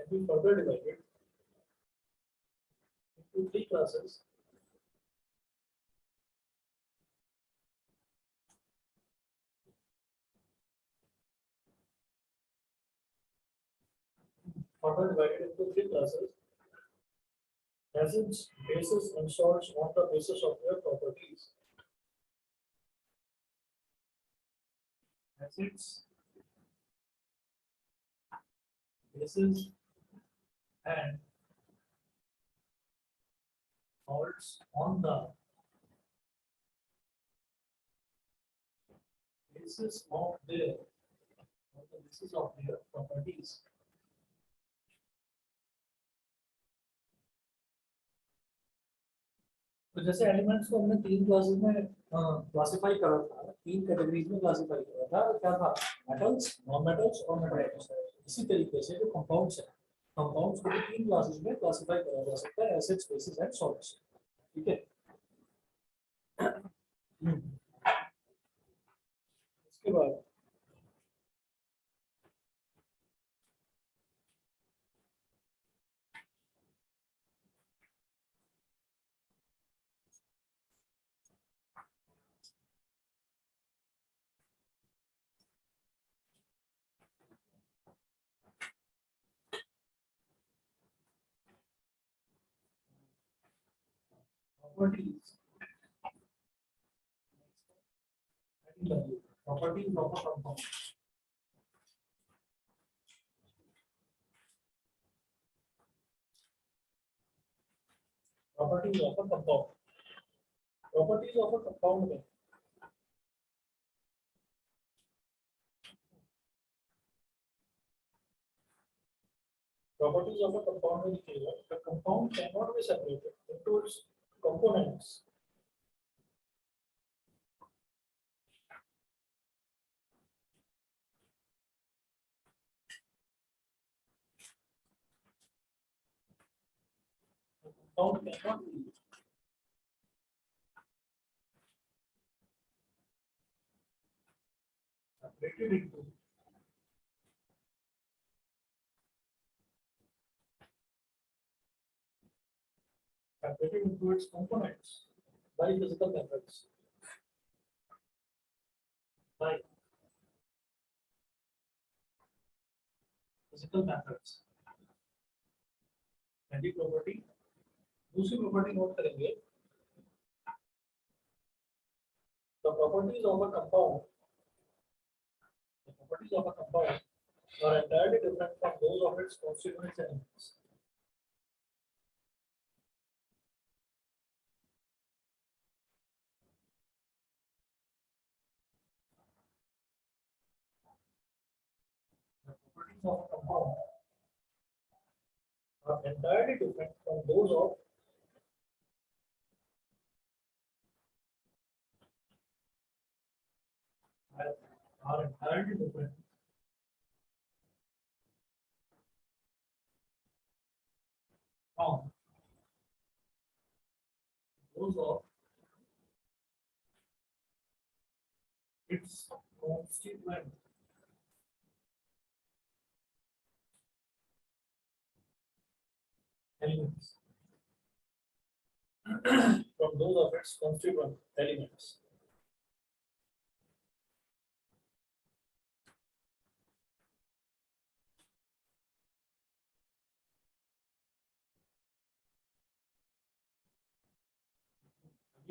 can be further divided into three classes. Further divided into three classes: acids, bases, and salts on the basis of their properties. Acids, bases, and salts on the basis of their properties. तो जैसे elements को हमने तीन classes में classify करा था, तीन categories में क्लासिफाई करा था, क्या था? मेटल्स, नॉन मेटल्स और मेटल्स। इसी तरीके से जो कंपाउंड्स है, कंपाउंड्स को भी तीन क्लासेस में क्लासिफाई करा जा सकता है, एसिड्स, बेसिस एंड सॉल्ट्स। ठीक है। इसके बाद properties. Properties of a compound. Properties of a compound. Properties of a compound में properties of a compound में लिखिएगा, the compound cannot be separated into its components. The compound cannot be separated into its components by physical methods. By physical methods. पहली property. दूसरी property note करेंगे, the properties of a compound are entirely different from those of its constituent elements. The properties of a compound are entirely different from those of its constituent elements. From those of its constituent elements.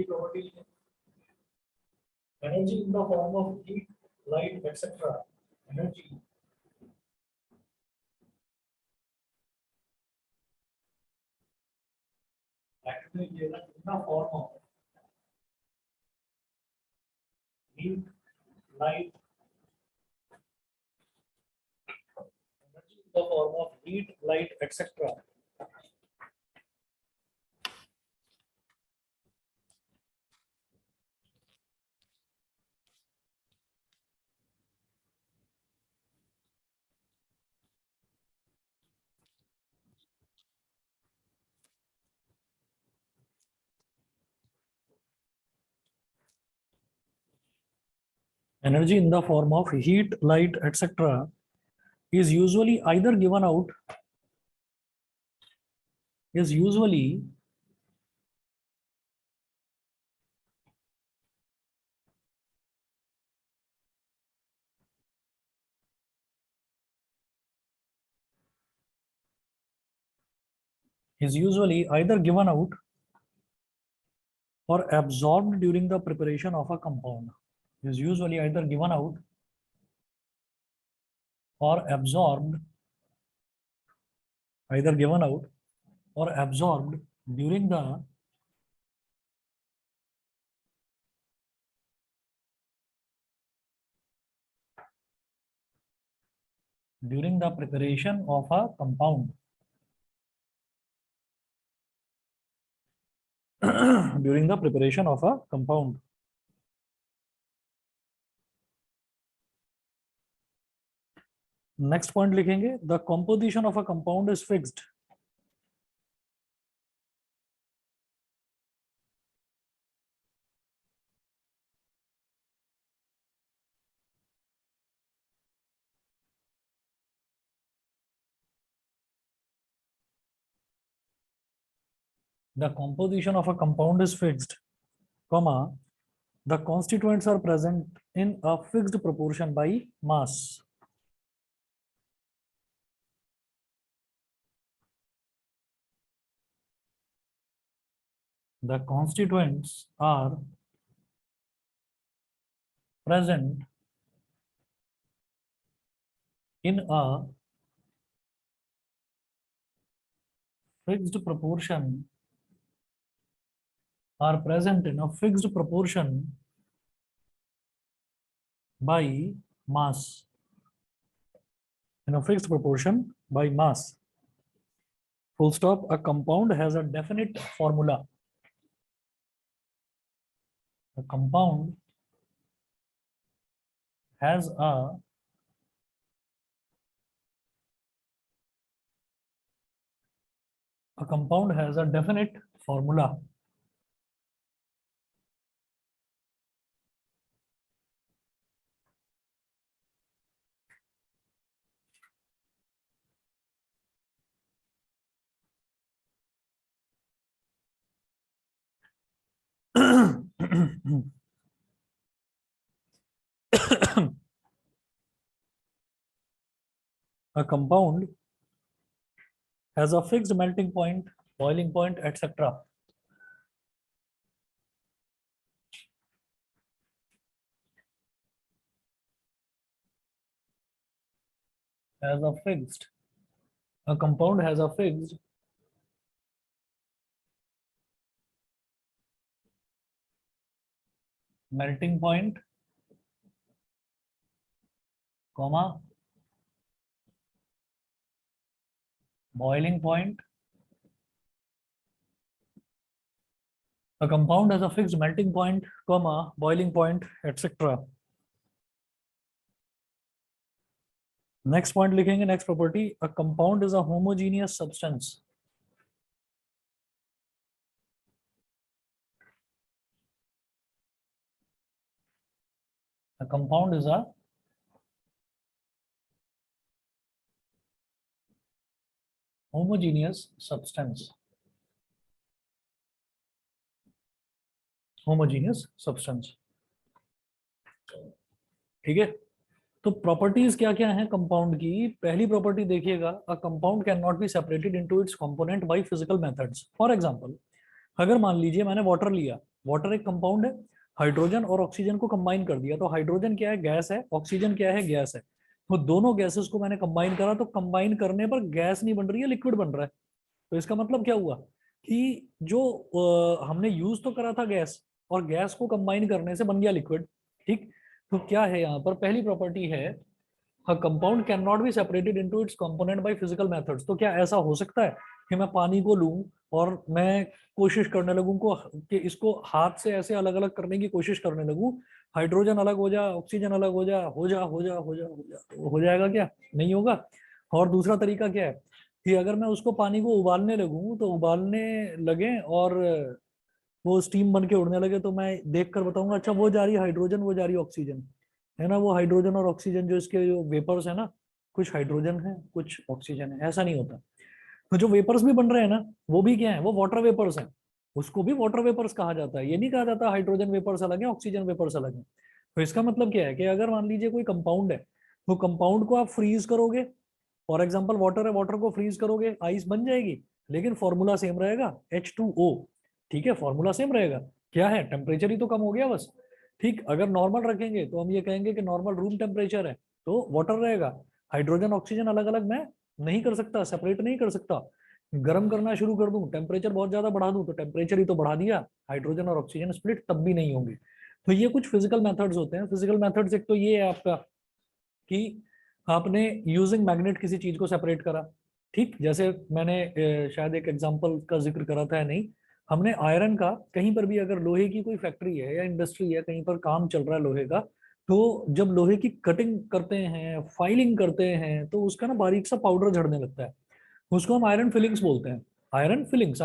Property, energy in the form of heat, light, etc. Energy actually in the form of heat, light, energy in the form of heat, light, etc. Energy in the form of heat, light, etc. is usually either given out is usually either given out or absorbed during the preparation of a compound. Is usually either given out or absorbed, either given out or absorbed during the preparation of a compound. During the preparation of a compound. Next point लिखेंगे, the composition of a compound is fixed. The composition of a compound is fixed, comma, the constituents are present in a fixed proportion by mass. The constituents are present in a fixed proportion, are present in a fixed proportion by mass. In a fixed proportion by mass. Full stop. A compound has a definite formula. A compound has a definite formula. A compound has a fixed melting point, boiling point, etc. A compound has a fixed melting point, comma, boiling point. A compound has a fixed melting point, comma, boiling point, etc. Next point लिखेंगे, next property. A compound is a homogeneous substance. A compound is a homogeneous substance. Homogeneous substance. ठीक है. तो properties क्या क्या हैं compound की. पहली property देखिएगा, अ compound can not be separated into it's component bye physical methods. For example, अगर मान लीजिए मैंने वाटर लिया, वाटर एक कंपाउंड है, हाइड्रोजन और ऑक्सीजन को कंबाइन कर दिया, तो हाइड्रोजन क्या है, गैस है, ऑक्सीजन क्या है, गैस है. तो दोनों गैसेस को मैंने कंबाइन करा, तो कंबाइन करने पर गैस नहीं बन रही है, लिक्विड बन रहा है. तो इसका मतलब क्या हुआ कि जो हमने यूज तो करा था गैस, और गैस को कंबाइन करने से बन गया लिक्विड. ठीक. तो क्या है यहाँ पर, पहली प्रॉपर्टी है, a compound cannot be separated into its component by physical methods. तो क्या ऐसा हो सकता है कि मैं पानी को लूं और मैं कोशिश करने लगूं को कि इसको हाथ से ऐसे अलग अलग करने की कोशिश करने लगूं, हाइड्रोजन अलग हो जा, ऑक्सीजन अलग हो जा, हो जाएगा क्या, नहीं होगा. और दूसरा तरीका क्या है कि अगर मैं उसको पानी को उबालने लगूं, तो उबालने लगे और वो स्टीम बन के उड़ने लगे, तो मैं देख कर बताऊंगा अच्छा वो जा रही है हाइड्रोजन, वो जा रही है ऑक्सीजन, है ना. वो हाइड्रोजन और ऑक्सीजन जो इसके जो वेपर्स है ना, कुछ हाइड्रोजन है कुछ ऑक्सीजन है, ऐसा नहीं होता. तो जो वेपर्स भी बन रहे हैं ना, वो भी क्या है, वो वाटर वेपर्स हैं, उसको भी वाटर वेपर्स कहा जाता है। ये नहीं कहा जाता हाइड्रोजन वेपर्स अलग है, ऑक्सीजन वेपर्स अलग है। तो इसका मतलब क्या है कि अगर मान लीजिए कोई कंपाउंड है, तो कंपाउंड को आप फ्रीज करोगे, फॉर एग्जाम्पल वाटर है, वाटर को फ्रीज करोगे, आइस बन जाएगी, लेकिन फॉर्मूला सेम रहेगा, H2O। ठीक है, फॉर्मूला सेम रहेगा, क्या है, टेम्परेचर ही तो कम हो गया बस। ठीक, अगर नॉर्मल रखेंगे तो हम ये कहेंगे कि नॉर्मल रूम टेम्परेचर है, तो वाटर रहेगा। हाइड्रोजन ऑक्सीजन अलग अलग मैं नहीं कर सकता, सेपरेट नहीं कर सकता। गर्म करना शुरू कर दूं, टेम्परेचर बहुत ज्यादा बढ़ा दूं, तो टेम्परेचर ही तो बढ़ा दिया, हाइड्रोजन और ऑक्सीजन स्प्लिट तब भी नहीं होंगे। तो ये कुछ फिजिकल मेथड्स होते हैं। फिजिकल मेथड्स एक तो ये है आपका कि आपने यूजिंग मैग्नेट किसी चीज को सेपरेट करा। ठीक, जैसे मैंने शायद एक एग्जांपल का जिक्र करा था या नहीं, हमने आयरन का कहीं पर भी, अगर लोहे की कोई फैक्ट्री है या इंडस्ट्री है, कहीं पर काम चल रहा है लोहे का, तो जब लोहे की कटिंग करते हैं, फाइलिंग करते हैं, तो उसका ना बारीक सा पाउडर झड़ने लगता है, उसको हम आयरन फिलिंग्स बोलते हैं। आयरन फिलिंग्स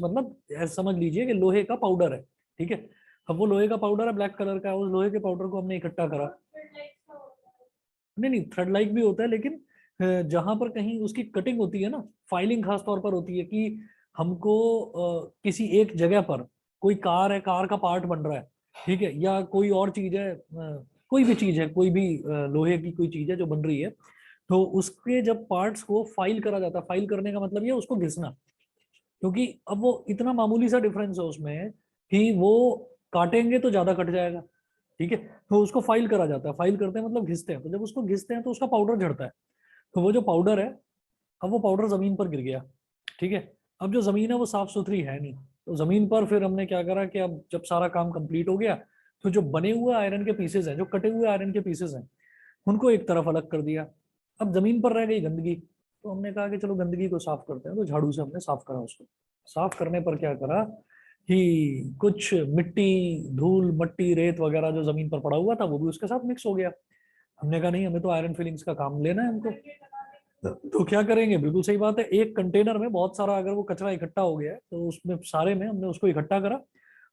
मतलब ऐसा समझ लीजिए कि लोहे का पाउडर है। ठीक है, अब वो लोहे का पाउडर है, ब्लैक कलर का है, उस लोहे के पाउडर को हमने इकट्ठा करा। नहीं नहीं, थ्रेड लाइक भी होता है, लेकिन जहां पर कहीं उसकी कटिंग होती है ना, फाइलिंग खास तौर पर होती है कि हमको किसी एक जगह पर, कोई कार है, कार का पार्ट बन रहा है, ठीक है, या कोई और चीज है, कोई भी चीज है, कोई भी लोहे की कोई चीज है जो बन रही है, तो उसके जब पार्ट्स को फाइल करा जाता है, फाइल करने का मतलब ये उसको घिसना, क्योंकि अब वो इतना मामूली सा डिफरेंस है उसमें कि वो काटेंगे तो ज्यादा कट जाएगा। ठीक है, तो उसको फाइल करा जाता है, फाइल करते हैं मतलब घिसते हैं, तो जब उसको घिसते हैं तो उसका पाउडर झड़ता है। तो वो जो पाउडर है, अब वो पाउडर जमीन पर गिर गया। ठीक है, अब जो जमीन है वो साफ सुथरी है नहीं, तो जमीन पर फिर हमने क्या करा कि अब जब सारा काम कंप्लीट हो गया, तो जो बने हुए आयरन के पीसेस हैं, जो कटे हुए आयरन के पीसेस हैं, उनको एक तरफ अलग कर दिया। अब जमीन पर रह गई गंदगी, तो हमने कहा कि चलो गंदगी को साफ करते हैं, तो झाड़ू से हमने साफ करा उसको। साफ करने पर क्या करा कि कुछ मिट्टी, धूल, मट्टी, रेत वगैरह जो जमीन पर पड़ा हुआ था, वो भी उसके साथ मिक्स हो गया। हमने कहा नहीं, हमें तो आयरन फिलिंग्स का काम लेना है हमको। तो क्या करेंगे, बिल्कुल सही बात है, एक कंटेनर में बहुत सारा अगर वो कचरा इकट्ठा हो गया है, तो उसमें सारे में हमने उसको इकट्ठा करा।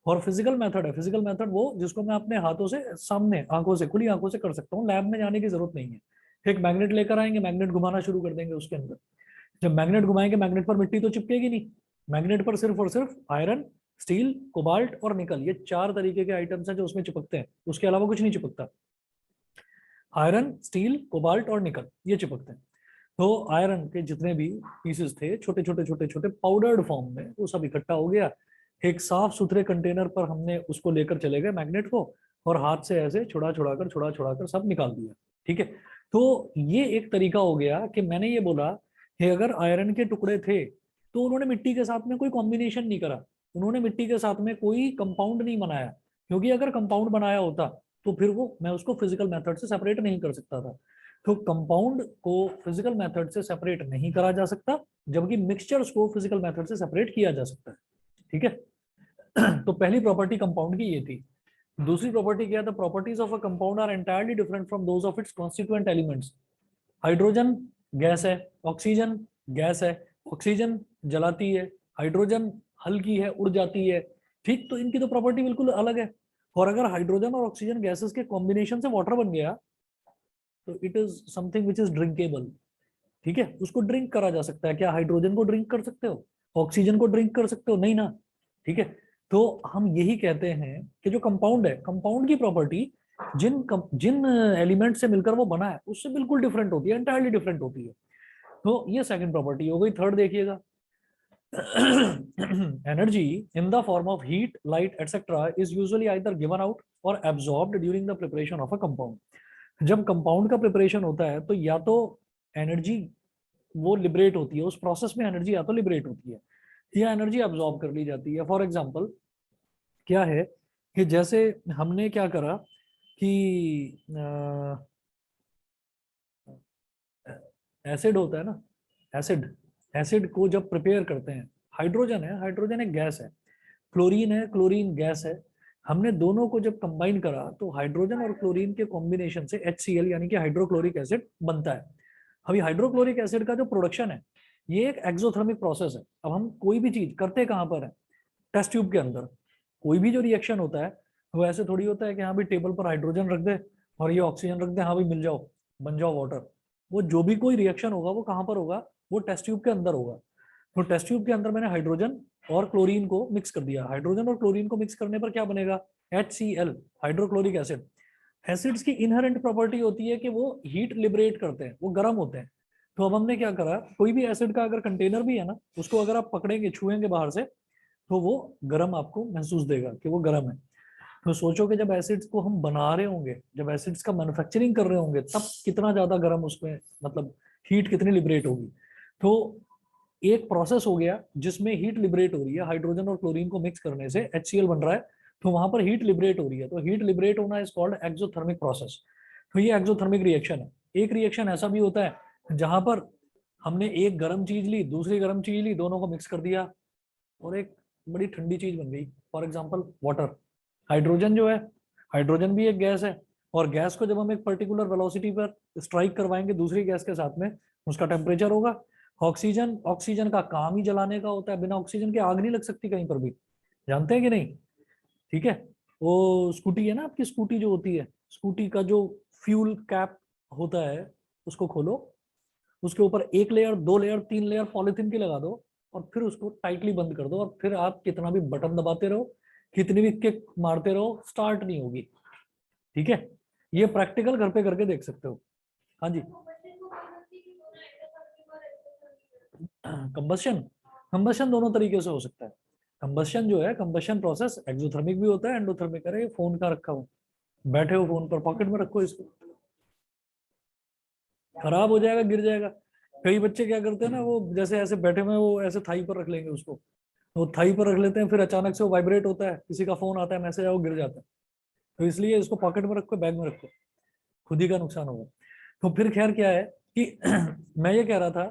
और फिजिकल मेथड है, फिजिकल मेथड वो जिसको मैं अपने हाथों से, सामने आंखों से, खुली आंखों से कर सकता हूँ, लैब में जाने की जरूरत नहीं है। एक मैग्नेट लेकर आएंगे, मैग्नेट घुमाना शुरू कर देंगे उसके अंदर। जब मैग्नेट घुमाएंगे, मैग्नेट पर मिट्टी तो चिपकेगी नहीं, मैग्नेट पर सिर्फ और सिर्फ आयरन, स्टील, कोबाल्ट और निकल, ये चार तरीके के आइटम्स हैं जो उसमें चिपकते हैं, उसके अलावा कुछ नहीं चिपकता। आयरन, स्टील, कोबाल्ट और निकल, ये चिपकते हैं। तो आयरन के जितने भी पीसेस थे, छोटे छोटे छोटे छोटे पाउडर्ड फॉर्म में, वो सब इकट्ठा हो गया। एक साफ सुथरे कंटेनर पर हमने उसको लेकर चले गए मैग्नेट को, और हाथ से ऐसे छुड़ा छुड़ा कर सब निकाल दिया। ठीक है, तो ये एक तरीका हो गया कि मैंने ये बोला कि अगर आयरन के टुकड़े थे, तो उन्होंने मिट्टी के साथ में कोई कॉम्बिनेशन नहीं करा, उन्होंने मिट्टी के साथ में कोई कंपाउंड नहीं बनाया, क्योंकि अगर कंपाउंड बनाया होता, तो फिर वो मैं उसको फिजिकल मेथड से सेपरेट नहीं कर सकता था। तो कंपाउंड को फिजिकल मेथड से सेपरेट नहीं करा जा सकता, जबकि मिक्सचर्स को फिजिकल मेथड से सेपरेट किया जा सकता है। ठीक है, तो पहली प्रॉपर्टी कंपाउंड की ये थी। दूसरी प्रॉपर्टी क्या था, properties of a compound are entirely different from those of its constituent elements. Hydrogen gas है, ऑक्सीजन गैस है, ऑक्सीजन जलाती है, हाइड्रोजन हल्की है, उड़ जाती है। ठीक, तो इनकी तो प्रॉपर्टी बिल्कुल अलग है। और अगर हाइड्रोजन और ऑक्सीजन गैसेस के कॉम्बिनेशन से वाटर बन गया, तो it is something which is drinkable. ठीक है, उसको ड्रिंक करा जा सकता है। क्या हाइड्रोजन को ड्रिंक कर सकते हो, ऑक्सीजन को ड्रिंक कर सकते हो, नहीं ना। ठीक है, तो हम यही कहते हैं कि जो कंपाउंड है, कंपाउंड की प्रॉपर्टी जिन एलिमेंट से मिलकर वो बना है, उससे बिल्कुल डिफरेंट होती है, एंटायरली डिफरेंट होती है। तो ये सेकंड प्रॉपर्टी हो गई। थर्ड देखिएगा, energy in the form of heat, light, etc. is usually either given out or absorbed during the preparation of a compound. जब कंपाउंड का प्रिपरेशन होता है, तो या तो एनर्जी वो लिबरेट होती है, उस प्रोसेस में एनर्जी या तो लिबरेट होती है, या एनर्जी अब्सॉर्ब कर ली जाती है। फॉर एग्जांपल क्या है कि जैसे हमने क्या करा कि एसिड होता है ना, एसिड, एसिड को जब प्रिपेयर करते हैं, हाइड्रोजन है, हाइड्रोजन एक गैस है, क्लोरीन है, क्लोरीन गैस है, हमने दोनों को जब कंबाइन करा, तो हाइड्रोजन और क्लोरीन के कॉम्बिनेशन से HCl यानी कि हाइड्रोक्लोरिक एसिड बनता है। अभी हाइड्रोक्लोरिक एसिड का जो प्रोडक्शन है, ये एक एक्सोथर्मिक प्रोसेस है। अब हम कोई भी चीज करते कहाँ पर है, टेस्ट ट्यूब के अंदर। कोई भी जो रिएक्शन होता है, वो ऐसे थोड़ी होता है कि हाँ भी टेबल पर हाइड्रोजन रख दे और ये ऑक्सीजन रख दे, हाँ भाई मिल जाओ, बन जाओ वाटर। वो जो भी कोई रिएक्शन होगा, वो कहाँ पर होगा, वो टेस्ट ट्यूब के अंदर होगा। तो टेस्ट ट्यूब के अंदर मैंने हाइड्रोजन और क्लोरीन को मिक्स कर दिया। हाइड्रोजन और क्लोरीन को मिक्स करने पर क्या बनेगा, HCl, हाइड्रोक्लोरिक एसिड। एसिड्स की इनहेरेंट प्रॉपर्टी होती है कि वो हीट लिबरेट करते हैं, वो गर्म होते हैं। तो अब हमने क्या करा, कोई भी एसिड का अगर कंटेनर भी है ना, उसको अगर आप पकड़ेंगे, छुएंगे बाहर से, तो वो गर्म आपको महसूस देगा कि वो गर्म है। तो सोचो कि जब एसिड्स को हम बना रहे होंगे, जब एसिड्स का मैन्युफैक्चरिंग कर रहे होंगे, तब कितना ज्यादा गर्म उसमें, मतलब हीट कितनी लिबरेट होगी। तो एक प्रोसेस हो गया जिसमें हीट लिबरेट हो रही है, हाइड्रोजन और क्लोरीन को मिक्स करने से HCl बन रहा है, तो वहां पर हीट लिबरेट हो रही है। तो हीट लिबरेट होना इज कॉल्ड एक्सोथर्मिक प्रोसेस। तो ये एक्सोथर्मिक रिएक्शन है। एक रिएक्शन ऐसा भी होता है जहां पर हमने एक गर्म चीज ली, दूसरी गर्म चीज ली, दोनों को मिक्स कर दिया और एक बड़ी ठंडी चीज बन गई, फॉर एग्जाम्पल वाटर। हाइड्रोजन जो है, हाइड्रोजन भी एक गैस है, और गैस को जब हम एक पर्टिकुलर वेलोसिटी पर स्ट्राइक करवाएंगे दूसरी गैस के साथ में, उसका टेम्परेचर होगा। ऑक्सीजन, ऑक्सीजन का काम ही जलाने का होता है, बिना ऑक्सीजन के आग नहीं लग सकती कहीं पर भी, जानते हैं कि नहीं? ठीक है। वो स्कूटी है ना आपकी, स्कूटी जो होती है, स्कूटी का जो फ्यूल कैप होता है, उसको खोलो, उसके ऊपर एक लेयर, दो लेयर, तीन लेयर पॉलिथीन की लगा दो, और फिर उसको टाइटली बंद कर दो, और फिर आप कितना भी बटन दबाते रहो, कितनी भी किक मारते रहो, स्टार्ट नहीं होगी। ठीक है, ये प्रैक्टिकल घर पे करके देख सकते हो। हाँ जी। कंबशन, कंबशन दोनों तरीके से हो सकता है। कंबशन जो है, कंबशन प्रोसेस एक्सोथर्मिक भी होता है, एंडोथर्मिक। अरे फोन का रखा हो, बैठे हो फोन पर, पॉकेट में रखो इसको, खराब हो जाएगा, गिर जाएगा। कई बच्चे क्या करते हैं ना, वो जैसे ऐसे बैठे में वो ऐसे थाई पर रख लेंगे उसको, वो थाई पर रख लेते हैं, फिर अचानक से वो वाइब्रेट होता है, किसी का फोन आता है, मैसेज आया, वो गिर जाता है। तो इसलिए इसको पॉकेट में रखो, बैग में रखो, खुद ही का नुकसान होगा। तो फिर खैर क्या है कि मैं ये कह रहा था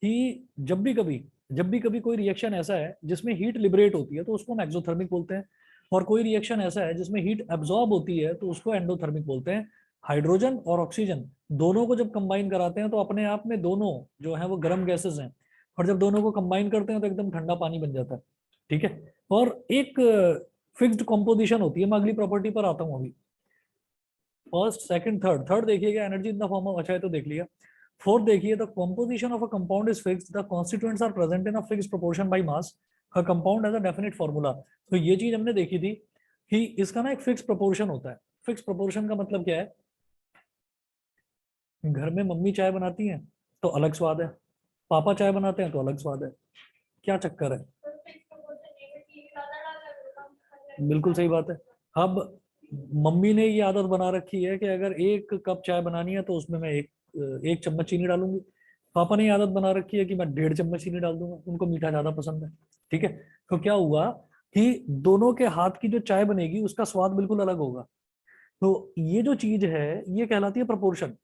कि जब भी कभी कोई रिएक्शन ऐसा है जिसमें हीट लिबरेट होती है, तो उसको हम एक्सोथर्मिक बोलते हैं। और कोई रिएक्शन ऐसा है जिसमें हीट एब्जॉर्ब होती है, तो उसको एंडोथर्मिक बोलते हैं। हाइड्रोजन और ऑक्सीजन दोनों को जब कंबाइन कराते हैं, तो अपने आप में दोनों जो है वो गर्म गैसेस हैं, और जब दोनों को कंबाइन करते हैं तो एकदम ठंडा पानी बन जाता है। ठीक है। और एक फिक्स्ड कॉम्पोजिशन होती है, मैं अगली प्रॉपर्टी पर आता हूँ अभी। फर्स्ट, सेकंड, थर्ड, थर्ड देखिएगा, energy in the form of, अच्छा है तो देख लिया। फोर्थ देखिए, the composition of a compound is fixed, the constituents are present in a fixed proportion by mass, a compound has a definite formula. तो ये चीज हमने देखी थी कि इसका ना एक फिक्स प्रोपोर्शन होता है। फिक्स प्रोपोर्शन का मतलब क्या है, घर में मम्मी चाय बनाती हैं तो अलग स्वाद है, पापा चाय बनाते हैं तो अलग स्वाद है। क्या चक्कर है? बिल्कुल सही बात है। अब मम्मी ने ये आदत बना रखी है कि अगर एक कप चाय बनानी है तो उसमें मैं एक चम्मच चीनी डालूंगी। पापा ने ये आदत बना रखी है कि मैं 1.5 चम्मच चीनी डाल दूंगा, उनको मीठा ज्यादा पसंद है। ठीक है। तो क्या हुआ कि दोनों के हाथ की जो चाय बनेगी उसका स्वाद बिल्कुल अलग होगा। तो ये जो चीज है ये कहलाती है प्रोपोर्शन।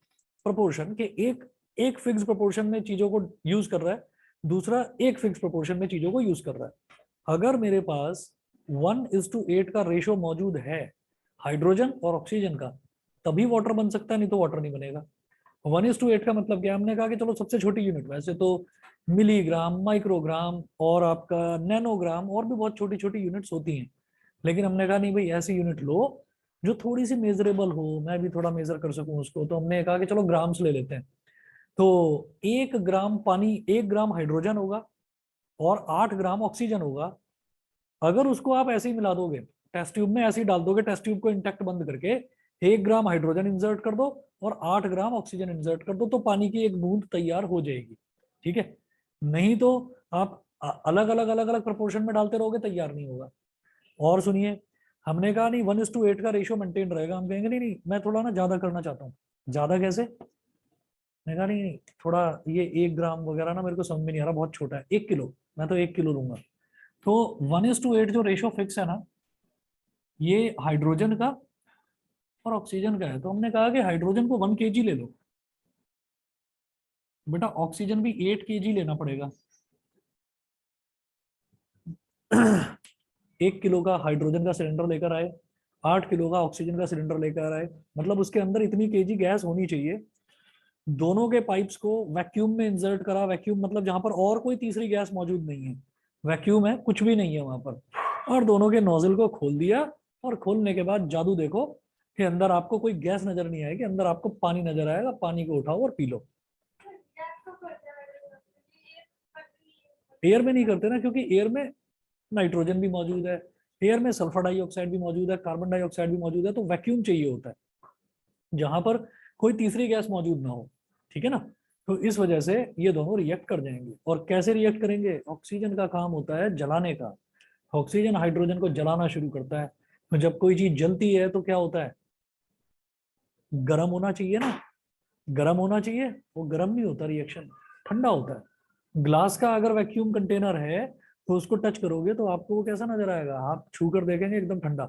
प्रोपोर्शन के एक एक फिक्स प्रोपोर्शन में चीजों को यूज कर रहा है, दूसरा एक फिक्स प्रोपोर्शन में चीजों को यूज कर रहा है। अगर मेरे पास 1:8 का रेशो मौजूद है हाइड्रोजन और ऑक्सीजन का, तभी वाटर बन सकता है, नहीं तो वाटर नहीं बनेगा। 1:8 का मतलब क्या, हमने कहा कि चलो सबसे छोटी यूनिट, वैसे तो मिलीग्राम, माइक्रोग्राम और आपका नैनोग्राम और भी बहुत छोटी छोटी यूनिट्स होती हैं, लेकिन हमने कहा नहीं भाई, ऐसी यूनिट लो जो थोड़ी सी मेजरेबल हो, मैं भी थोड़ा मेजर कर सकूं उसको। तो हमने कहा कि चलो ग्राम्स ले लेते हैं। तो 1 ग्राम पानी, 1 ग्राम हाइड्रोजन होगा और 8 ग्राम ऑक्सीजन होगा। अगर उसको आप ऐसे ही मिला दोगे, टेस्ट ट्यूब में ऐसे ही डाल दोगे, टेस्ट ट्यूब को इंटैक्ट बंद करके, 1 ग्राम हाइड्रोजन इंसर्ट कर दो और 8 ग्राम ऑक्सीजन इंसर्ट कर दो, तो पानी की एक बूंद तैयार हो जाएगी। ठीक है। नहीं तो आप अलग अलग अलग अलग प्रोपोर्शन में डालते रहोगे, तैयार नहीं होगा। और सुनिए, हमने कहा नहीं 1:8 का रेशियो मेंटेन रहेगा, हम कहेंगे नहीं नहीं मैं थोड़ा ना ज्यादा करना चाहता हूँ। ज्यादा कैसे? मैं कहा नहीं नहीं, थोड़ा ये 1 ग्राम वगैरह ना मेरे को समझ में नहीं आ रहा, बहुत छोटा है, 1 किलो, मैं तो 1 किलो लूंगा। तो 1:8 जो रेशो फिक्स है ना, ये हाइड्रोजन का और ऑक्सीजन का है। तो हमने कहा कि हाइड्रोजन को 1 kg ले लो, बेटा ऑक्सीजन भी 8 kg लेना पड़ेगा। 1 किलो का हाइड्रोजन का सिलेंडर लेकर आए, 8 किलो का ऑक्सीजन का सिलेंडर लेकर आए, मतलब उसके अंदर इतनी केजी गैस होनी चाहिए। दोनों के पाइप्स को वैक्यूम में इंसर्ट करा, वैक्यूम मतलब जहां पर और कोई तीसरी गैस मौजूद नहीं है, वैक्यूम है, कुछ भी नहीं है वहां पर। और दोनों के नोजल को खोल दिया, और खोलने के बाद जादू देखो कि अंदर आपको कोई गैस नजर नहीं आएगी, अंदर आपको पानी नजर आएगा। पानी को उठाओ और पी लो। एयर में नहीं करते ना, क्योंकि एयर में नाइट्रोजन भी मौजूद है, एयर में सल्फर डाइऑक्साइड भी मौजूद है, कार्बन डाइऑक्साइड भी मौजूद है, तो वैक्यूम चाहिए होता है जहां पर कोई तीसरी गैस मौजूद ना हो, ठीक है ना। तो इस वजह से ये दोनों रिएक्ट कर जाएंगे। और कैसे रिएक्ट करेंगे? ऑक्सीजन का काम होता है जलाने का, ऑक्सीजन हाइड्रोजन को जलाना शुरू करता है। तो जब कोई चीज जलती है तो क्या होता है? गर्म होना चाहिए ना, गर्म होना चाहिए, वो गर्म नहीं होता, रिएक्शन ठंडा होता है। ग्लास का अगर वैक्यूम कंटेनर है तो उसको टच करोगे तो आपको वो कैसा नजर आएगा? आप छू कर देखेंगे एकदम ठंडा।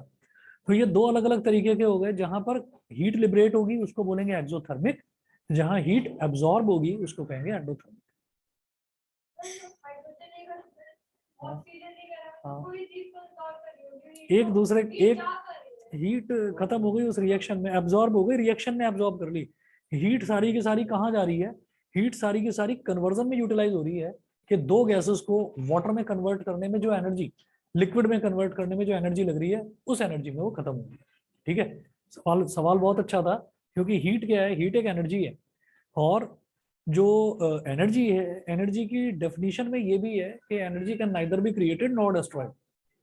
तो ये दो अलग अलग तरीके के हो गए। जहां पर हीट लिबरेट होगी उसको बोलेंगे एक्सोथर्मिक, जहां हीट एब्जॉर्ब होगी उसको कहेंगे एंडोथर्मिक। हाँ, हाँ। एक दूसरे एक हीट खत्म हो गई उस रिएक्शन में, एब्जॉर्ब हो गई, रिएक्शन ने एब्जॉर्ब कर ली। हीट सारी की सारी कहाँ जा रही है? हीट सारी की सारी कन्वर्जन में यूटिलाइज हो रही है कि दो गैसेस को वाटर में कन्वर्ट करने में जो एनर्जी, लिक्विड में कन्वर्ट करने में जो एनर्जी लग रही है, उस एनर्जी में वो खत्म हो गई। ठीक है, सवाल सवाल बहुत अच्छा था, क्योंकि हीट क्या है? हीट एक एनर्जी है। और जो एनर्जी है, एनर्जी की डेफिनेशन में ये भी है कि energy can neither be created nor destroyed,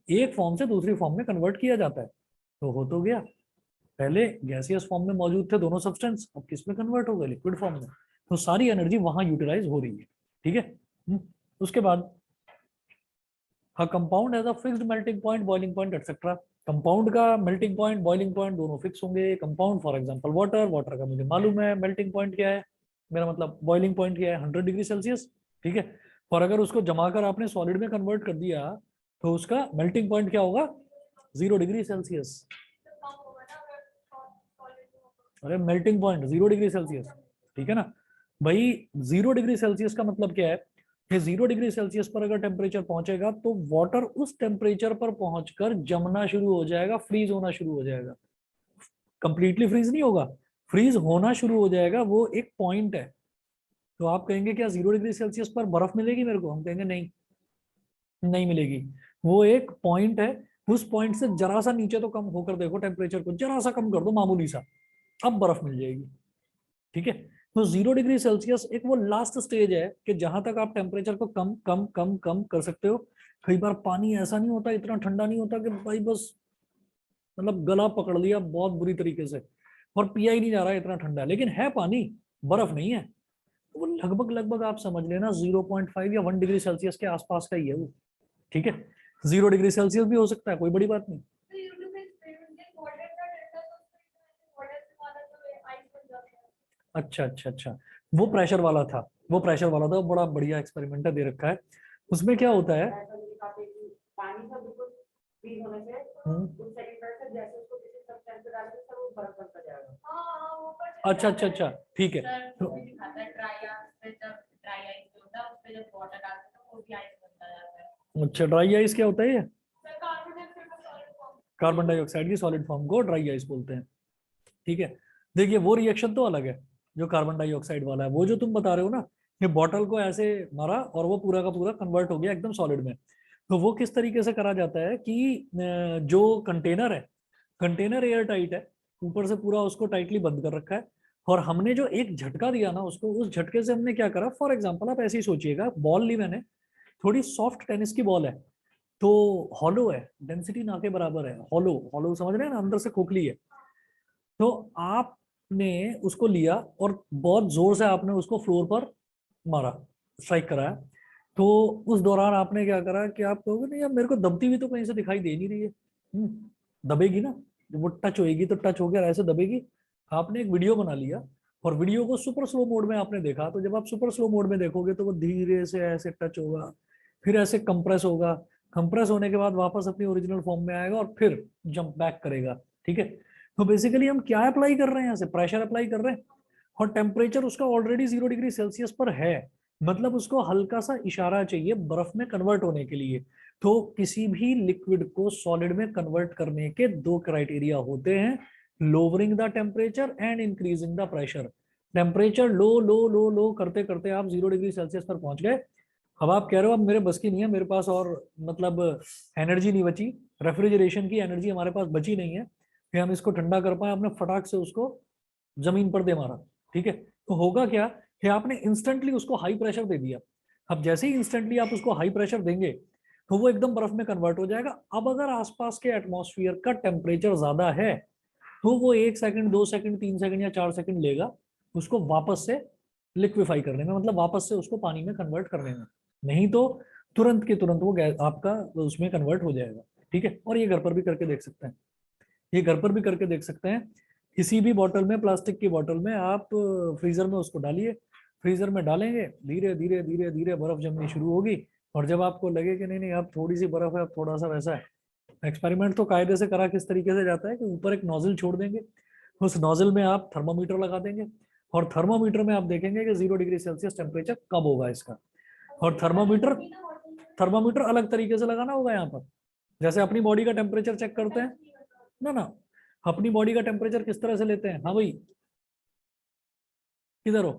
एक फॉर्म से दूसरी फॉर्म में कन्वर्ट किया जाता है। तो हो तो गया, पहले गैसियस फॉर्म में मौजूद थे दोनों सब्सटेंस, अब किस में कन्वर्ट हो गए? लिक्विड फॉर्म में। तो सारी एनर्जी वहां यूटिलाइज हो रही है। ठीक है। उसके बाद a compound has a fixed melting point, boiling point, etc. Compound का मेल्टिंग पॉइंट, बॉइलिंग पॉइंट दोनों फिक्स होंगे। Compound for example water, water का मुझे मालूम है मेल्टिंग पॉइंट क्या है, मेरा मतलब बॉइलिंग पॉइंट क्या है, 100 डिग्री सेल्सियस। ठीक है। और अगर उसको जमाकर आपने सॉलिड में कन्वर्ट कर दिया तो उसका मेल्टिंग पॉइंट क्या होगा? 0 डिग्री सेल्सियस। अरे मेल्टिंग पॉइंट 0 डिग्री सेल्सियस, ठीक है ना भाई। 0 डिग्री सेल्सियस का मतलब क्या है कि 0 डिग्री सेल्सियस पर अगर टेम्परेचर पहुंचेगा तो वाटर उस टेम्परेचर पर पहुंचकर जमना शुरू हो जाएगा, फ्रीज होना शुरू हो जाएगा। कंप्लीटली फ्रीज नहीं होगा, फ्रीज होना शुरू हो जाएगा, वो एक पॉइंट है। तो आप कहेंगे क्या 0 डिग्री सेल्सियस पर बर्फ मिलेगी मेरे को? हम कहेंगे नहीं, नहीं मिलेगी। वो एक पॉइंट है, उस पॉइंट से जरा सा नीचे तो कम होकर देखो, टेम्परेचर को जरा सा कम कर दो, मामूली सा, अब बर्फ मिल जाएगी। ठीक है। तो 0 डिग्री सेल्सियस एक वो लास्ट स्टेज है कि जहां तक आप टेम्परेचर को कम कम कम कम कर सकते हो। कई बार पानी ऐसा नहीं होता, इतना ठंडा नहीं होता कि भाई बस मतलब गला पकड़ लिया बहुत बुरी तरीके से और पिया ही नहीं जा रहा है, इतना ठंडा है, लेकिन है पानी, बर्फ नहीं है। तो वो लगभग लगभग आप समझ लेना 0.5 या 1 डिग्री सेल्सियस के आसपास का ही है वो। ठीक है। 0 डिग्री सेल्सियस भी हो सकता है, कोई बड़ी बात नहीं। अच्छा अच्छा अच्छा, वो प्रेशर वाला था, वो प्रेशर वाला था, बड़ा बढ़िया एक्सपेरिमेंट दे रखा है। उसमें क्या होता है? अच्छा अच्छा अच्छा, ठीक है। तो अच्छा, ड्राई आइस क्या होता है? ये कार्बन डाइऑक्साइड की सॉलिड फॉर्म को ड्राई आइस बोलते हैं। ठीक है। देखिए वो रिएक्शन तो अलग है जो कार्बन डाइऑक्साइड वाला है। वो जो तुम बता रहे हो ना, ये बॉटल को ऐसे मारा और वो पूरा का पूरा कन्वर्ट हो गया एकदम सॉलिड में। तो वो किस तरीके से करा जाता है कि जो कंटेनर है, कंटेनर एयर टाइट है, ऊपर से पूरा उसको टाइटली बंद कर रखा है, और हमने जो एक झटका दिया ना उसको, उस झटके से हमने क्या करा, फॉर एग्जाम्पल आप ऐसे ही सोचिएगा, बॉल ली मैंने, थोड़ी सॉफ्ट टेनिस की बॉल है, तो हॉलो है, डेंसिटी ना के बराबर है, हॉलो, हॉलो समझ रहे हैं ना, अंदर से खोखली है। तो आपने उसको लिया और बहुत जोर से आपने उसको फ्लोर पर मारा, स्ट्राइक कराया। तो उस दौरान आपने क्या करा कि आप कहोगे नहीं यार मेरे को दबती हुई तो कहीं से दिखाई दे नहीं रही है। दबेगी ना, जब वो टच होएगी तो टच हो गया, ऐसे दबेगी। आपने एक वीडियो बना लिया और वीडियो को सुपर स्लो मोड में आपने देखा, तो जब आप सुपर स्लो मोड में देखोगे तो वो धीरे से ऐसे टच होगा, फिर ऐसे कंप्रेस होगा, कंप्रेस होने के बाद वापस अपनी ओरिजिनल फॉर्म में आएगा और फिर जंप बैक करेगा। ठीक है। तो बेसिकली हम क्या अप्लाई कर रहे हैं? यहाँ से प्रेशर अप्लाई कर रहे हैं, और टेम्परेचर उसका ऑलरेडी 0 डिग्री सेल्सियस पर है, मतलब उसको हल्का सा इशारा चाहिए बर्फ में कन्वर्ट होने के लिए। तो किसी भी लिक्विड को सॉलिड में कन्वर्ट करने के दो क्राइटेरिया होते हैं, lowering the temperature and increasing the pressure. Temperature low low low low करते करते आप 0 डिग्री सेल्सियस पर पहुंच गए। अब आप कह रहे हो अब मेरे बस की नहीं है, मेरे पास और मतलब एनर्जी नहीं बची, रेफ्रिजरेशन की एनर्जी हमारे पास बची नहीं है कि हम इसको ठंडा कर पाए, आपने फटाक से उसको जमीन पर दे मारा। ठीक है। तो होगा क्या कि आपने इंस्टेंटली उसको हाई प्रेशर दे दिया। अब जैसे ही इंस्टेंटली आप उसको हाई प्रेशर देंगे तो वो एकदम बर्फ में कन्वर्ट हो जाएगा। अब अगर आसपास के एटमॉस्फेयर का टेम्परेचर ज्यादा है तो वो 1 सेकंड, 2 सेकंड, 3 सेकंड या 4 सेकंड लेगा उसको वापस से लिक्विफाई करने में, मतलब वापस से उसको पानी में कन्वर्ट करने में। नहीं तो तुरंत के तुरंत वो गैस आपका उसमें कन्वर्ट हो जाएगा। ठीक है, और ये घर पर भी करके देख सकते हैं, ये घर पर भी करके देख सकते हैं। किसी भी बॉटल में, प्लास्टिक की बॉटल में आप फ्रीजर में उसको डालिए, फ्रीजर में डालेंगे, धीरे धीरे धीरे धीरे बर्फ जमनी शुरू होगी। और जब आपको लगे कि नहीं नहीं अब थोड़ी सी बर्फ है, अब थोड़ा सा वैसा है, एक्सपेरिमेंट तो कायदे से करा किस तरीके से जाता है कि ऊपर एक नोजल छोड़ देंगे, उस नोजल में आप थर्मोमीटर लगा देंगे और थर्मोमीटर में आप देखेंगे कि 0 डिग्री सेल्सियस टेम्परेचर कब होगा इसका। और थर्मोमीटर थर्मोमीटर अलग तरीके से लगाना होगा यहाँ पर, जैसे अपनी बॉडी का टेम्परेचर चेक करते हैं ना ना, अपनी बॉडी का टेम्परेचर किस तरह से लेते हैं। हाँ भाई, किधर हो?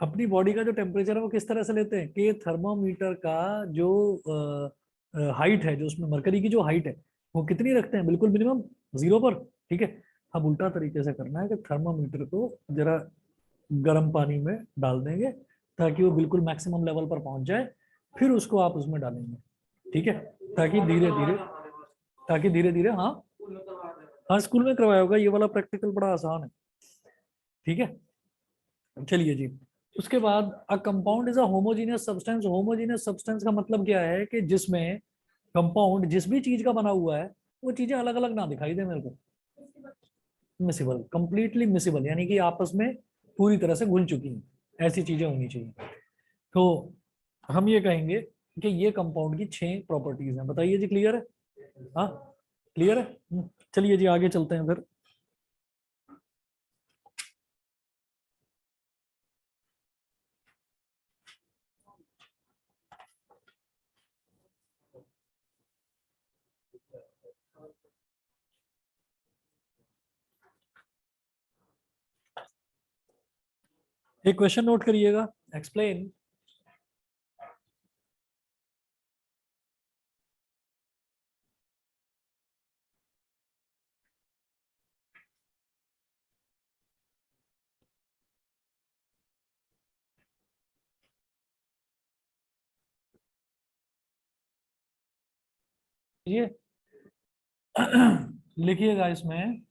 अपनी बॉडी का जो टेम्परेचर है वो किस तरह से लेते हैं कि थर्मोमीटर का जो हाइट है, जो उसमें मरकरी की जो हाइट है वो कितनी रखते हैं, बिल्कुल मिनिमम 0 पर। ठीक है, अब उल्टा तरीके से करना है कि थर्मोमीटर को जरा गर्म पानी में डाल देंगे ताकि वो बिल्कुल मैक्सिमम लेवल पर पहुंच जाए, फिर उसको आप उसमें डालेंगे। ठीक है, ताकि धीरे धीरे हाँ हाँ स्कूल में करवाया होगा, ये वाला प्रैक्टिकल बड़ा आसान है। ठीक है, चलिए जी। उसके बाद अ compound is a homogeneous substance. Homogeneous substance का मतलब क्या है कि जिसमें कंपाउंड जिस भी चीज का बना हुआ है वो चीजें अलग अलग ना दिखाई दे मेरे को। मिसिबल, कंप्लीटली मिसिबल, यानी कि आपस में पूरी तरह से घुल चुकी हैं, ऐसी चीजें होनी चाहिए। तो हम ये कहेंगे कि ये कंपाउंड की 6 प्रॉपर्टीज हैं। बताइए जी, क्लियर है? हाँ क्लियर है। चलिए जी आगे चलते हैं फिर। एक क्वेश्चन नोट करिएगा, एक्सप्लेन ये लिखिएगा इसमें,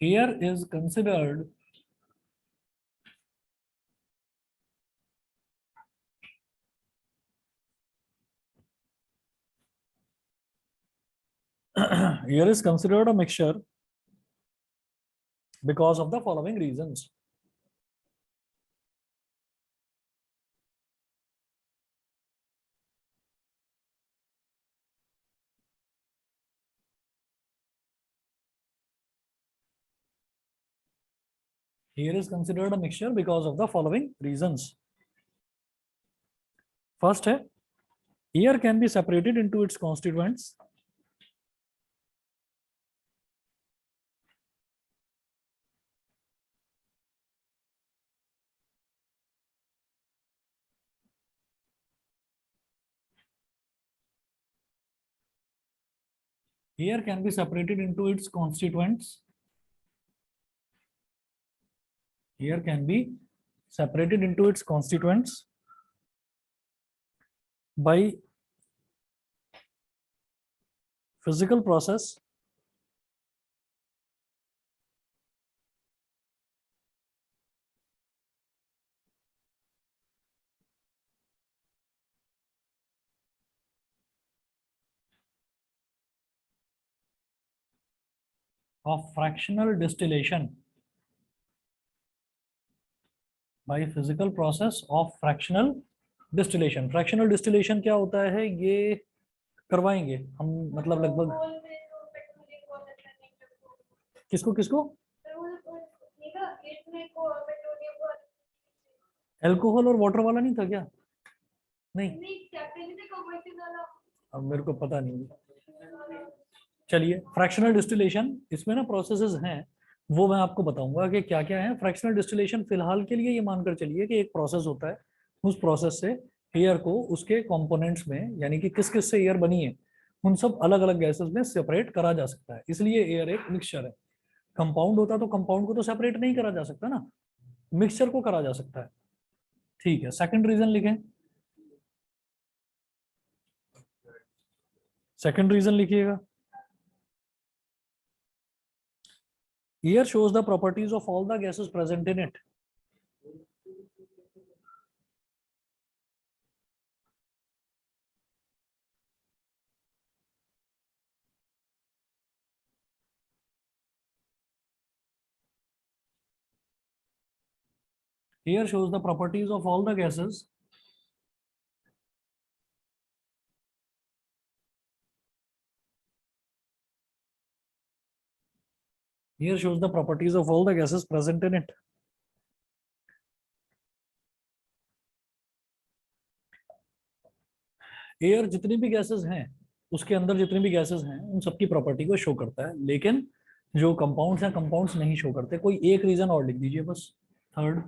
air is considered air is considered a mixture because of the following reasons. Air is considered a mixture because of the following reasons. First है, air can be separated into its constituents air can be separated into its constituents air can be separated into its constituents by physical process of fractional distillation by physical process of fractional distillation. fractional distillation क्या होता है ये करवाएंगे हम, मतलब लगभग किसको किसको अल्कोहल और वाटर वाला नहीं था क्या? नहीं, अब मेरे को पता नहीं। चलिए, फ्रैक्शनल डिस्टिलेशन इसमें ना प्रोसेसेस हैं, वो मैं आपको बताऊंगा कि क्या क्या है। फ्रैक्शनल डिस्टिलेशन फिलहाल के लिए ये मानकर चलिए कि एक प्रोसेस होता है, उस प्रोसेस से एयर को उसके कंपोनेंट्स में, यानी कि किस किस से एयर बनी है, उन सब अलग अलग गैसेस में सेपरेट करा जा सकता है। इसलिए एयर एक मिक्सचर है। कंपाउंड होता तो कंपाउंड को तो सेपरेट नहीं करा जा सकता ना, मिक्सचर को करा जा सकता है। ठीक है, सेकंड रीजन लिखें। सेकंड रीजन लिखिएगा, here shows the properties of all the gases present in it. Here shows the properties of all the gases here shows the properties of all the gases present in it. Air जितनी भी gases हैं, उसके अंदर जितनी भी gases हैं, उन सबकी प्रॉपर्टी को शो करता है, लेकिन जो कंपाउंड्स हैं, कंपाउंड्स नहीं शो करते। कोई एक रीजन और लिख दीजिए बस, थर्ड।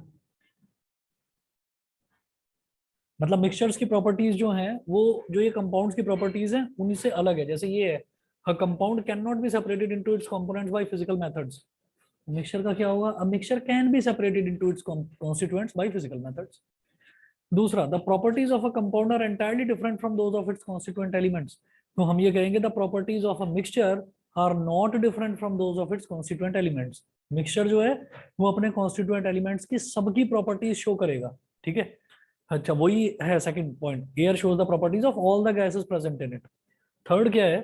मतलब मिक्सचर्स की प्रॉपर्टीज जो हैं, वो जो ये कंपाउंड्स की प्रॉपर्टीज हैं उन्हीं से अलग है। जैसे ये है, a compound can not be separated into its components by physical methods. Mixture का क्या होगा, a mixture can be separated into its constituents by physical methods. दूसरा, the properties of a compound are entirely different from those of its constituent elements. तो हम ये कहेंगे the properties of a mixture are not different from those of its constituent elements. Mixture जो है वो अपने constituent elements की सबकी प्रॉपर्टीज शो करेगा, ठीक है। अच्छा, वही है second point, air shows the properties of all the gases present in it. Third क्या है,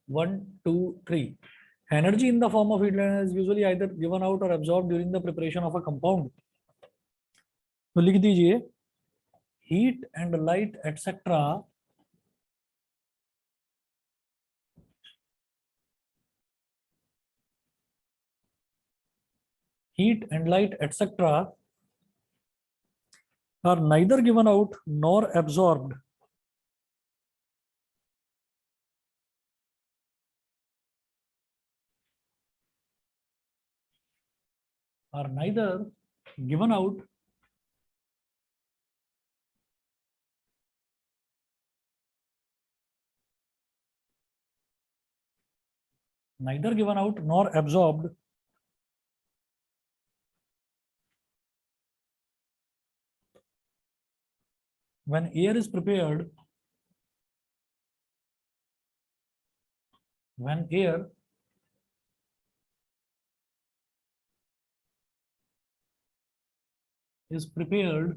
1 2 3, energy in the form of heat is usually either given out और absorb during the preparation of a compound. तो लिख दीजिए, heat and light etc heat and light etc are neither given out nor absorbed are neither given out neither given out nor absorbed when air is prepared when air is prepared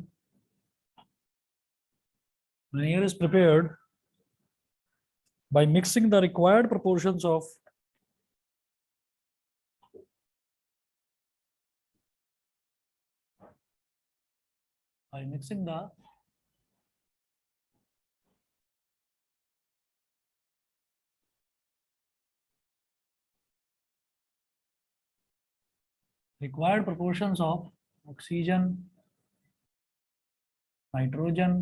when air is prepared by mixing the required proportions of by mixing the required proportions of oxygen, nitrogen,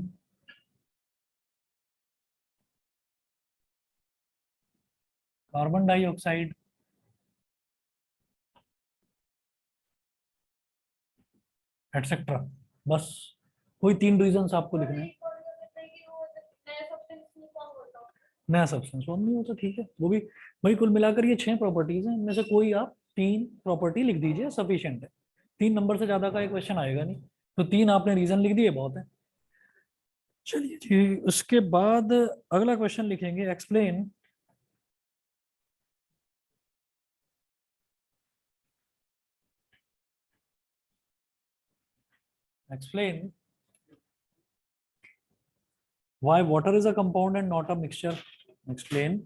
carbon dioxide etcetera. बस कोई 3 reasons आपको लिखने हैं। नया substance form नहीं होता, ठीक है, वो भी भाई कुल मिलाकर ये 6 प्रॉपर्टीज हैं, इनमें से कोई आप 3 प्रॉपर्टी लिख दीजिए, सफिशिएंट है। 3 नंबर से ज्यादा का एक क्वेश्चन आएगा नहीं, तो 3 आपने रीजन लिख दिए, बहुत है। चलिए जी, उसके बाद अगला क्वेश्चन लिखेंगे, explain explain why water is a compound and not a mixture. Explain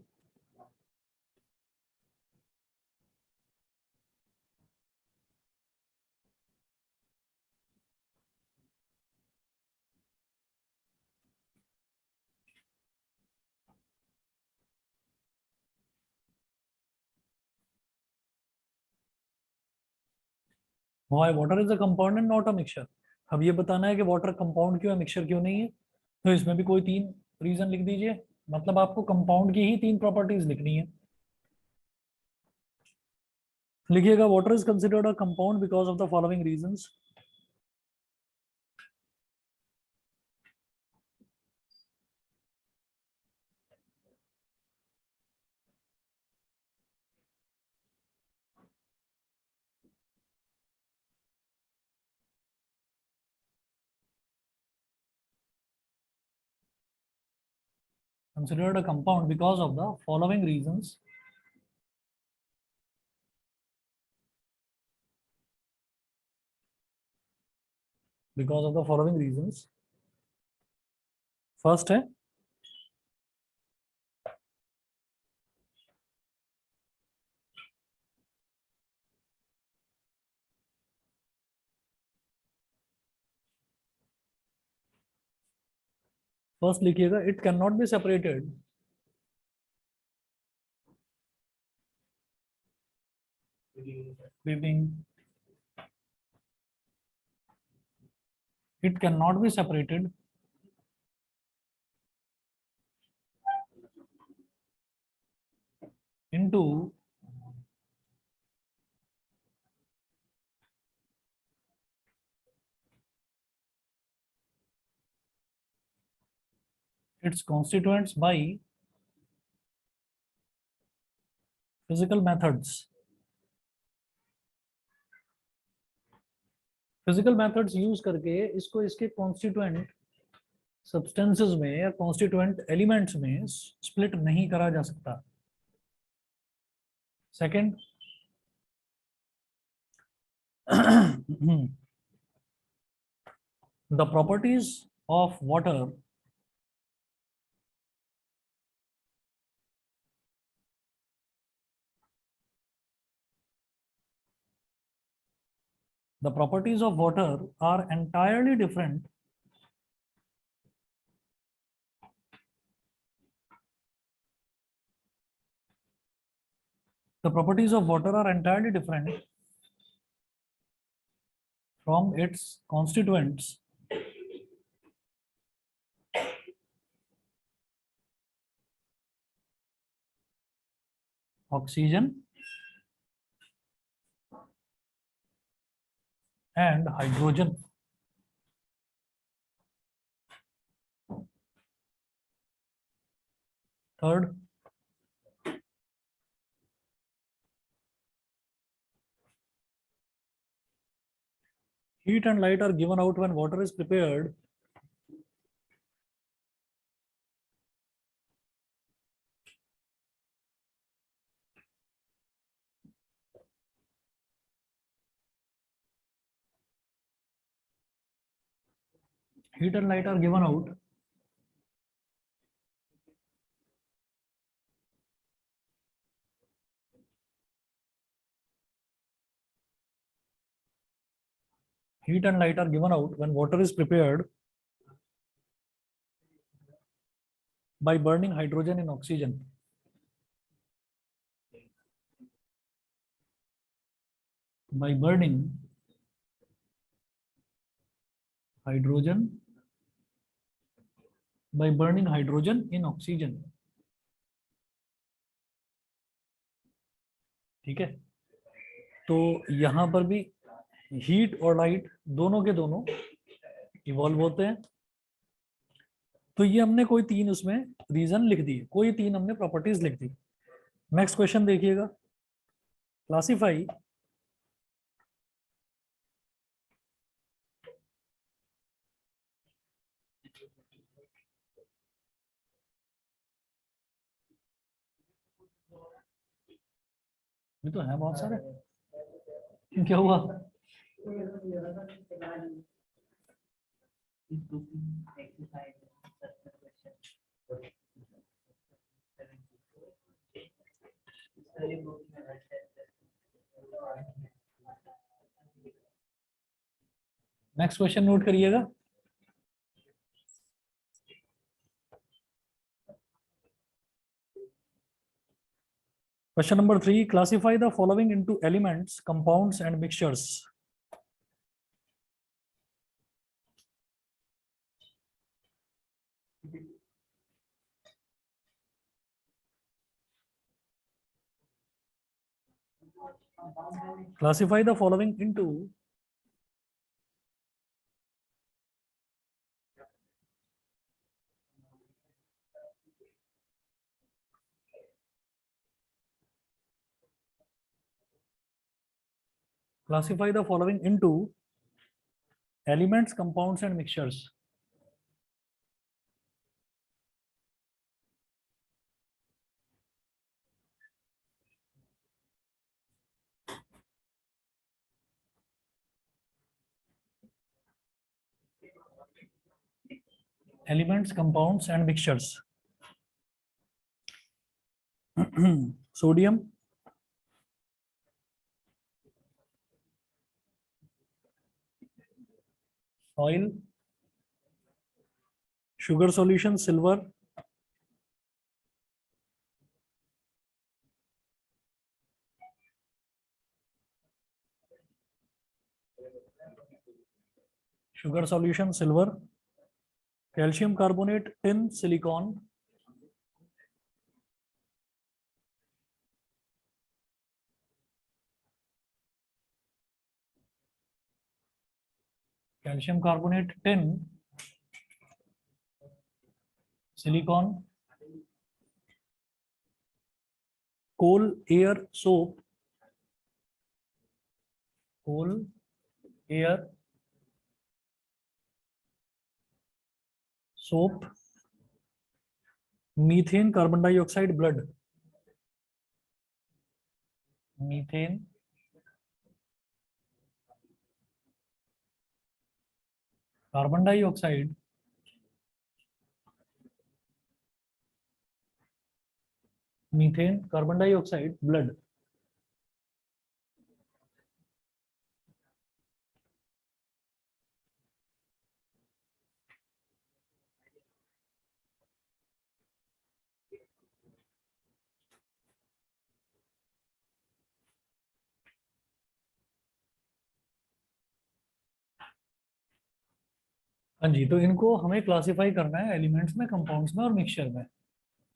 why water is a compound and not a mixture. अब ये बताना है कि वाटर कंपाउंड क्यों है, मिक्सचर क्यों नहीं है। तो इसमें भी कोई 3 रीजन लिख दीजिए, मतलब आपको कंपाउंड की ही 3 प्रॉपर्टीज लिखनी है। लिखिएगा, water is considered a compound because of the following reasons. considered a compound because of the following reasons. Because of the following reasons. First है फर्स्ट लिखिएगा, it can not be separated between it cannot be separated into its constituents by physical methods. Physical methods use करके इसको इसके constituent substances में या constituent elements में split नहीं करा जा सकता. Second, the properties of water are entirely different from its constituents oxygen and hydrogen. Third, heat and light are given out when water is prepared heat and light are given out when water is prepared by burning hydrogen in oxygen. By burning hydrogen in oxygen. ठीक है, तो यहां पर भी heat और light दोनों के दोनों इवॉल्व होते हैं. तो ये हमने कोई तीन उसमें रीजन लिख दिए, कोई तीन हमने प्रॉपर्टीज लिख दी. नेक्स्ट क्वेश्चन देखिएगा, क्लासिफाई ये तो है बहुत सारे, क्या हुआ? नेक्स्ट क्वेश्चन नोट करिएगा. Question number 3, classify the following into elements, compounds and mixtures. Classify the following into elements, compounds and mixtures. Elements, compounds and mixtures. Sodium, oil, sugar solution, silver, sugar solution, silver, calcium carbonate, tin, silicon, calcium carbonate, tin, silicon, coal, air, soap, coal, air, soap, methane, carbon dioxide, blood, methane, carbon dioxide, methane, carbon dioxide, blood. हाँ जी, तो इनको हमें classify करना है elements में, compounds में और मिक्सचर में।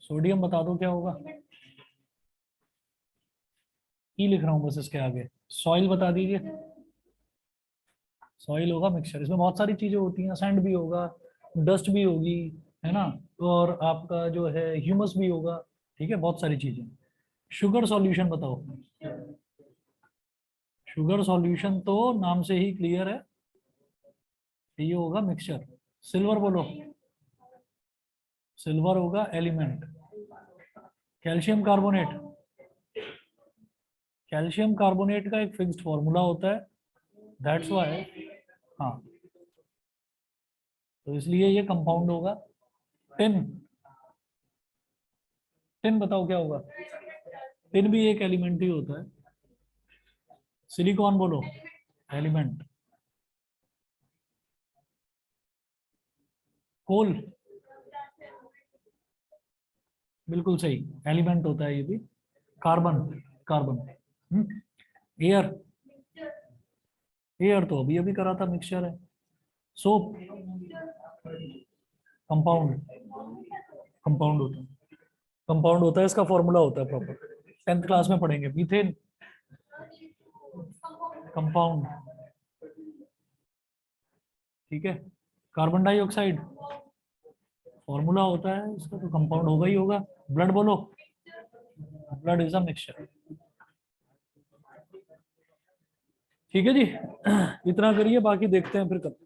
सोडियम बता दो क्या होगा, ई लिख रहा हूँ बस इसके आगे। सॉइल बता दीजिए, सॉइल होगा मिक्सचर। इसमें बहुत सारी चीजें होती हैं, सैंड भी होगा, डस्ट भी होगी, है ना, और आपका जो है ह्यूमस भी होगा, ठीक है, बहुत सारी चीजें। शुगर सॉल्यूशन बताओ, शुगर सॉल्यूशन तो नाम से ही क्लियर है, ये होगा मिक्सचर। सिल्वर बोलो, सिल्वर होगा element. Calcium carbonate, calcium carbonate का एक फिक्स्ड फॉर्मूला होता है, दैट्स व्हाई, हाँ, तो इसलिए ये कंपाउंड होगा। टिन, टिन बताओ क्या होगा, टिन भी एक एलिमेंट ही होता है। सिलिकॉन बोलो, एलिमेंट। कोल, बिल्कुल सही, एलिमेंट होता है ये भी। Carbon, carbon. एयर, एयर तो अभी अभी करा था, मिक्सचर है। सोप, कंपाउंड, कंपाउंड होता है, कंपाउंड होता है, इसका फॉर्मूला होता है प्रॉपर, 10th क्लास में पढ़ेंगे। मीथेन, कंपाउंड, ठीक है। कार्बन डाइऑक्साइड, फॉर्मूला होता है इसका, तो कंपाउंड होगा ही होगा। ब्लड बोलो, ब्लड इज अ मिक्सचर। ठीक है जी, इतना करिए, बाकी देखते हैं फिर कब।